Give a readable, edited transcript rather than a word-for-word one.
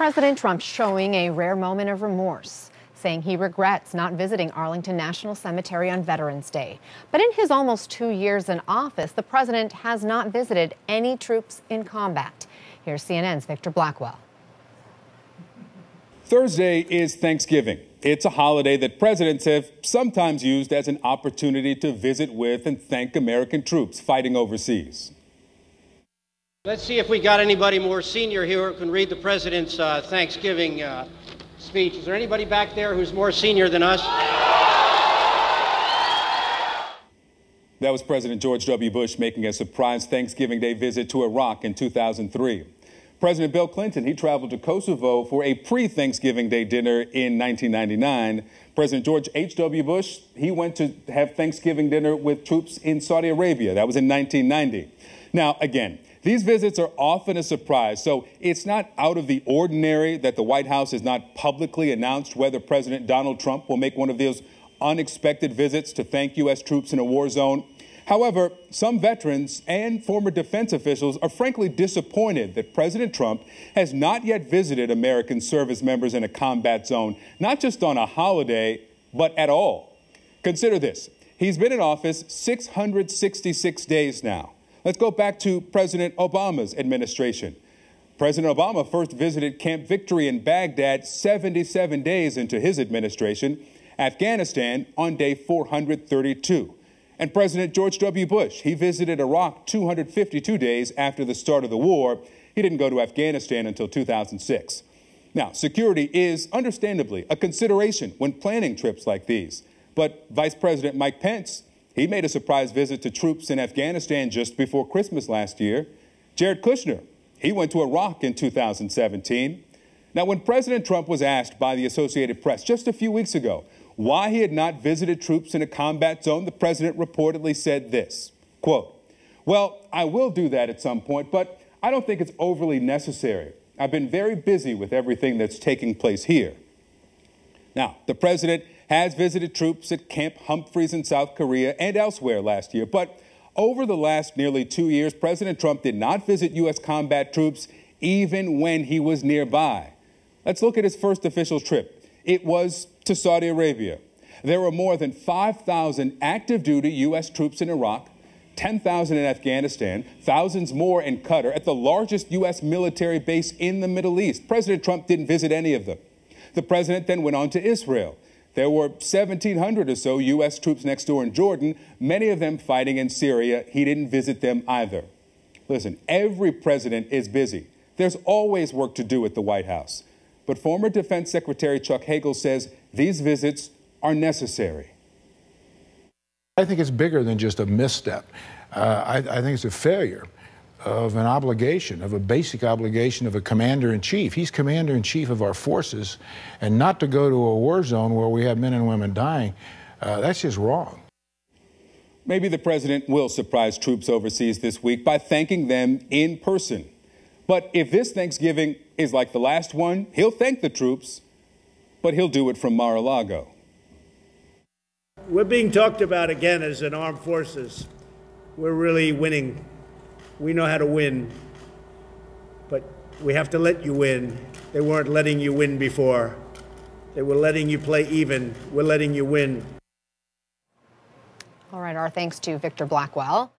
President Trump showing a rare moment of remorse, saying he regrets not visiting Arlington National Cemetery on Veterans Day. But in his almost 2 years in office, the president has not visited any troops in combat. Here's CNN's Victor Blackwell. Thursday is Thanksgiving. It's a holiday that presidents have sometimes used as an opportunity to visit with and thank American troops fighting overseas. Let's see if we got anybody more senior here who can read the president's Thanksgiving speech. Is there anybody back there who's more senior than us? That was President George W. Bush making a surprise Thanksgiving Day visit to Iraq in 2003. President Bill Clinton, he traveled to Kosovo for a pre-Thanksgiving Day dinner in 1999. President George H.W. Bush, he went to have Thanksgiving dinner with troops in Saudi Arabia. That was in 1990. Now, again, these visits are often a surprise, so it's not out of the ordinary that the White House has not publicly announced whether President Donald Trump will make one of those unexpected visits to thank U.S. troops in a war zone. However, some veterans and former defense officials are frankly disappointed that President Trump has not yet visited American service members in a combat zone, not just on a holiday, but at all. Consider this. He's been in office 666 days now. Let's go back to President Obama's administration. President Obama first visited Camp Victory in Baghdad 77 days into his administration, Afghanistan on day 432. And President George W. Bush, he visited Iraq 252 days after the start of the war. He didn't go to Afghanistan until 2006. Now, security is understandably a consideration when planning trips like these. But Vice President Mike Pence, he made a surprise visit to troops in Afghanistan just before Christmas last year. Jared Kushner, he went to Iraq in 2017. Now, when President Trump was asked by the Associated Press just a few weeks ago why he had not visited troops in a combat zone, the president reportedly said this, quote, "Well, I will do that at some point, but I don't think it's overly necessary. I've been very busy with everything that's taking place here." Now, the president has visited troops at Camp Humphreys in South Korea and elsewhere last year, but over the last nearly 2 years, President Trump did not visit U.S. combat troops even when he was nearby. Let's look at his first official trip. It was to Saudi Arabia. There were more than 5,000 active duty U.S. troops in Iraq, 10,000 in Afghanistan, thousands more in Qatar, at the largest U.S. military base in the Middle East. President Trump didn't visit any of them. The president then went on to Israel. There were 1,700 or so U.S. troops next door in Jordan, many of them fighting in Syria. He didn't visit them either. Listen, every president is busy. There's always work to do at the White House. But former Defense Secretary Chuck Hagel says these visits are necessary. I think it's bigger than just a misstep. I think it's a failure of an obligation, of a basic obligation of a commander-in-chief. He's commander-in-chief of our forces, and not to go to a war zone where we have men and women dying, that's just wrong. Maybe the president will surprise troops overseas this week by thanking them in person. But if this Thanksgiving is like the last one, he'll thank the troops, but he'll do it from Mar-a-Lago. We're being talked about again as an armed forces. We're really winning. We know how to win, but we have to let you win. They weren't letting you win before. They were letting you play even. We're letting you win. All right, our thanks to Victor Blackwell.